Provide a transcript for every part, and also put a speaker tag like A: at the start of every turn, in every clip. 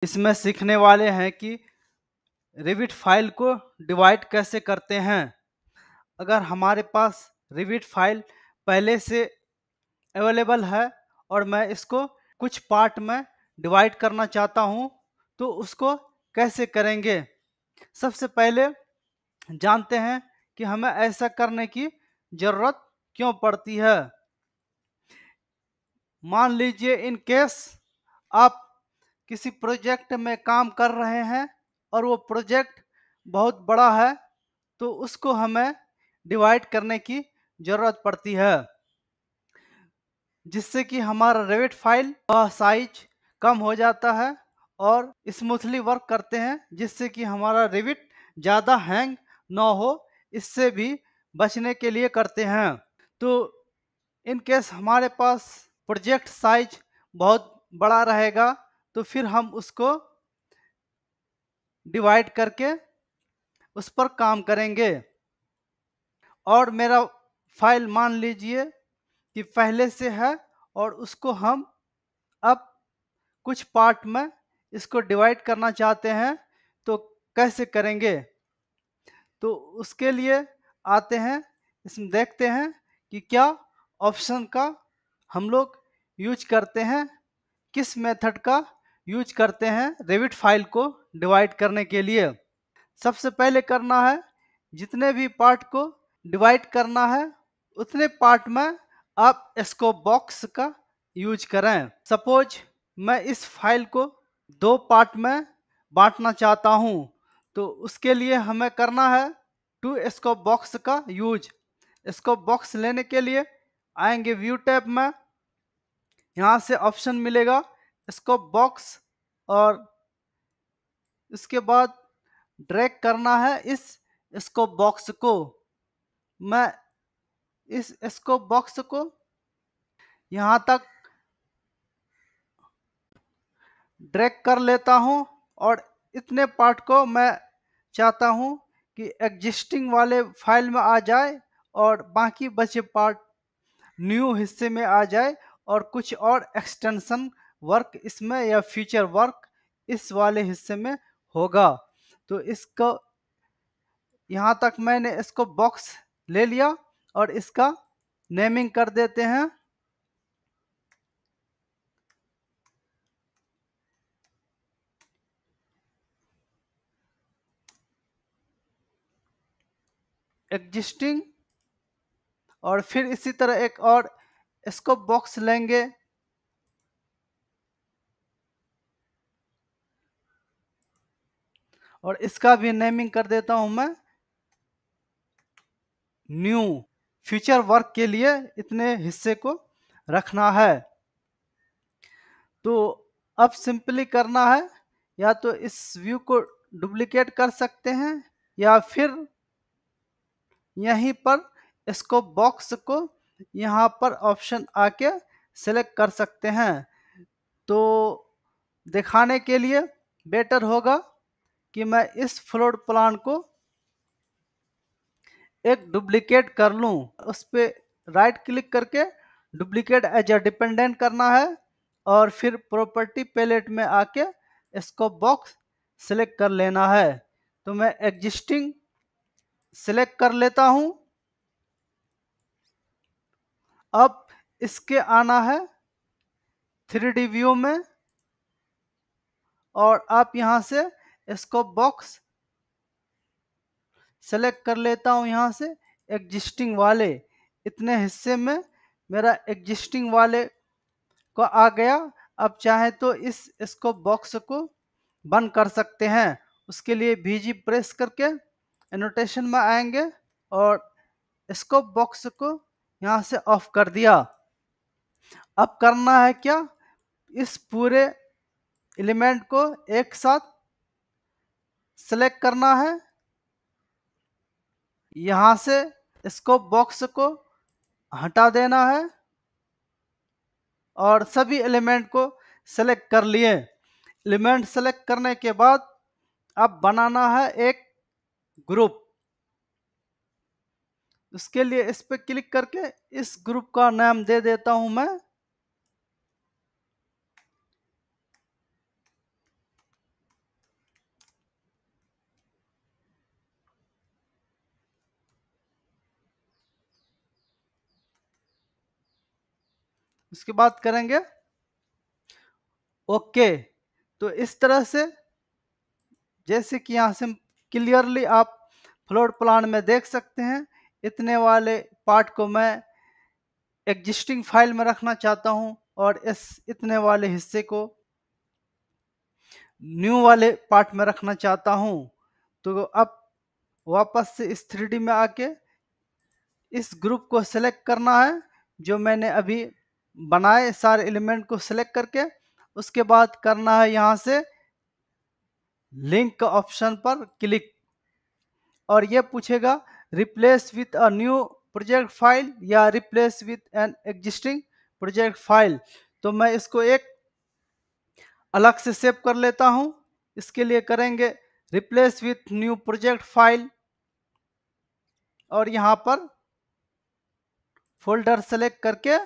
A: इसमें सीखने वाले हैं कि रिविट फाइल को डिवाइड कैसे करते हैं। अगर हमारे पास रिविट फाइल पहले से अवेलेबल है और मैं इसको कुछ पार्ट में डिवाइड करना चाहता हूं तो उसको कैसे करेंगे। सबसे पहले जानते हैं कि हमें ऐसा करने की जरूरत क्यों पड़ती है। मान लीजिए इन केस आप किसी प्रोजेक्ट में काम कर रहे हैं और वो प्रोजेक्ट बहुत बड़ा है तो उसको हमें डिवाइड करने की ज़रूरत पड़ती है, जिससे कि हमारा रेविट फाइल का साइज कम हो जाता है और स्मूथली वर्क करते हैं, जिससे कि हमारा रेविट ज़्यादा हैंग ना हो। इससे भी बचने के लिए करते हैं। तो इन केस हमारे पास प्रोजेक्ट साइज बहुत बड़ा रहेगा तो फिर हम उसको डिवाइड करके उस पर काम करेंगे। और मेरा फाइल मान लीजिए कि पहले से है और उसको हम अब कुछ पार्ट में इसको डिवाइड करना चाहते हैं तो कैसे करेंगे। तो उसके लिए आते हैं, इसमें देखते हैं कि क्या ऑप्शन का हम लोग यूज करते हैं, किस मेथड का यूज करते हैं रेविट फाइल को डिवाइड करने के लिए। सबसे पहले करना है, जितने भी पार्ट को डिवाइड करना है उतने पार्ट में आप स्कोप बॉक्स का यूज करें। सपोज मैं इस फाइल को दो पार्ट में बांटना चाहता हूं तो उसके लिए हमें करना है टू स्कोप बॉक्स का यूज। स्कोप बॉक्स लेने के लिए आएंगे व्यू टैब में, यहाँ से ऑप्शन मिलेगा स्कोप बॉक्स और इसके बाद ड्रैग करना है इस स्कोप बॉक्स को। मैं इस स्कोप बॉक्स को यहाँ तक ड्रैग कर लेता हूँ और इतने पार्ट को मैं चाहता हूँ कि एग्जिस्टिंग वाले फाइल में आ जाए और बाकी बचे पार्ट न्यू हिस्से में आ जाए और कुछ और एक्सटेंशन वर्क इसमें या फीचर वर्क इस वाले हिस्से में होगा। तो इसको यहाँ तक मैंने इसको बॉक्स ले लिया और इसका नेमिंग कर देते हैं। एग्जिस्टिंग, और फिर इसी तरह एक और स्कोप बॉक्स लेंगे और इसका भी नेमिंग कर देता हूं मैं न्यू। फ्यूचर वर्क के लिए इतने हिस्से को रखना है। तो अब सिंपली करना है, या तो इस व्यू को डुप्लीकेट कर सकते हैं या फिर यहीं पर स्कोप बॉक्स को यहाँ पर ऑप्शन आके सेलेक्ट कर सकते हैं। तो दिखाने के लिए बेटर होगा कि मैं इस फ्लोर प्लान को एक डुप्लीकेट कर लूं। उस पर राइट क्लिक करके डुप्लीकेट एज अ डिपेंडेंट करना है और फिर प्रॉपर्टी पैलेट में आके स्कोप बॉक्स सिलेक्ट कर लेना है। तो मैं एग्जिस्टिंग सिलेक्ट कर लेता हूं। अब इसके आना है 3D व्यू में और आप यहां से स्कोप बॉक्स सेलेक्ट कर लेता हूं। यहां से एग्जिस्टिंग वाले इतने हिस्से में मेरा एग्जिस्टिंग वाले को आ गया। अब चाहे तो इस स्कोप बॉक्स को बंद कर सकते हैं। उसके लिए VG प्रेस करके एनोटेशन में आएंगे और स्कोप बॉक्स को यहाँ से ऑफ कर दिया। अब करना है क्या, इस पूरे एलिमेंट को एक साथ सेलेक्ट करना है। यहाँ से स्कोप बॉक्स को हटा देना है और सभी एलिमेंट को सेलेक्ट कर लिए। एलिमेंट सेलेक्ट करने के बाद अब बनाना है एक ग्रुप। उसके लिए इस पर क्लिक करके इस ग्रुप का नाम दे देता हूं मैं उसके बाद करेंगे ओके। तो इस तरह से, जैसे कि यहाँ से क्लियरली आप फ्लोर प्लान में देख सकते हैं, इतने वाले पार्ट को मैं एग्जिस्टिंग फाइल में रखना चाहता हूँ और इस इतने वाले हिस्से को न्यू वाले पार्ट में रखना चाहता हूँ। तो अब वापस से इस 3D में आके इस ग्रुप को सेलेक्ट करना है, जो मैंने अभी बनाए सारे एलिमेंट को सेलेक्ट करके। उसके बाद करना है यहाँ से लिंक ऑप्शन पर क्लिक, और ये पूछेगा replace with a new project file या replace with an existing project file. तो मैं इसको एक अलग से सेव कर लेता हूं। इसके लिए करेंगे replace with new project file, और यहां पर फोल्डर सेलेक्ट करके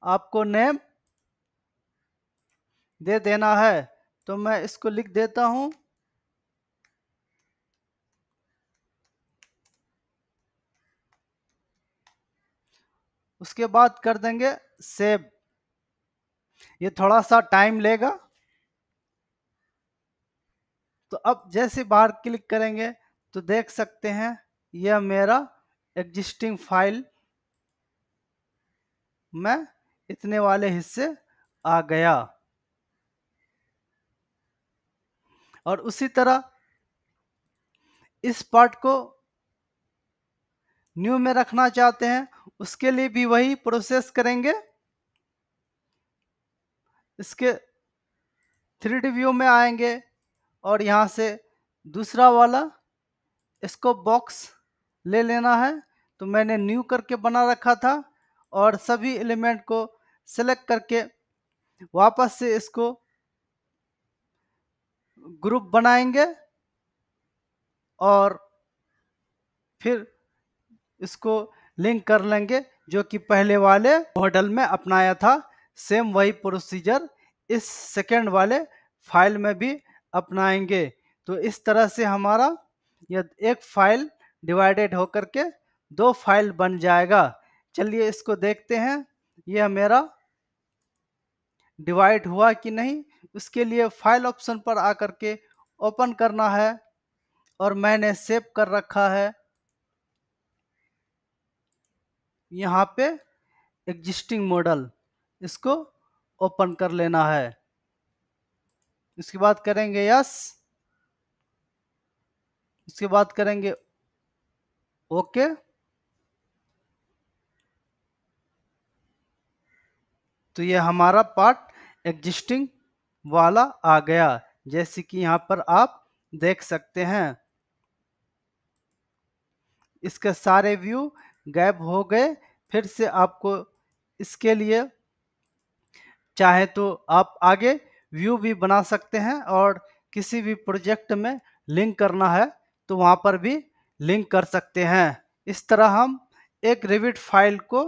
A: आपको नेम दे देना है। तो मैं इसको लिख देता हूं उसके बाद कर देंगे सेव। ये थोड़ा सा टाइम लेगा। तो अब जैसे बाहर क्लिक करेंगे तो देख सकते हैं यह मेरा एग्जिस्टिंग फाइल में इतने वाले हिस्से आ गया। और उसी तरह इस पार्ट को न्यू में रखना चाहते हैं, उसके लिए भी वही प्रोसेस करेंगे। इसके 3D व्यू में आएंगे और यहाँ से दूसरा वाला इसको बॉक्स ले लेना है। तो मैंने न्यू करके बना रखा था, और सभी एलिमेंट को सेलेक्ट करके वापस से इसको ग्रुप बनाएंगे और फिर इसको लिंक कर लेंगे, जो कि पहले वाले मॉडल में अपनाया था। सेम वही प्रोसीजर इस सेकेंड वाले फाइल में भी अपनाएंगे। तो इस तरह से हमारा यह एक फाइल डिवाइडेड होकर के दो फाइल बन जाएगा। चलिए इसको देखते हैं यह मेरा डिवाइड हुआ कि नहीं। उसके लिए फाइल ऑप्शन पर आकर के ओपन करना है, और मैंने सेव कर रखा है यहाँ पे एग्जिस्टिंग मॉडल। इसको ओपन कर लेना है। इसके बाद करेंगे यस। इसके बाद करेंगे ओके। तो ये हमारा पार्ट एग्जिस्टिंग वाला आ गया, जैसे कि यहाँ पर आप देख सकते हैं। इसके सारे व्यू गायब हो गए। फिर से आपको इसके लिए चाहे तो आप आगे व्यू भी बना सकते हैं, और किसी भी प्रोजेक्ट में लिंक करना है तो वहाँ पर भी लिंक कर सकते हैं। इस तरह हम एक रेविट फाइल को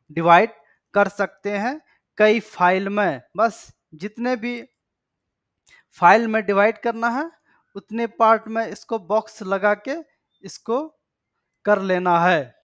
A: डिवाइड कर सकते हैं कई फाइल में। बस जितने भी फाइल में डिवाइड करना है उतने पार्ट में इसको बॉक्स लगा के इसको कर लेना है।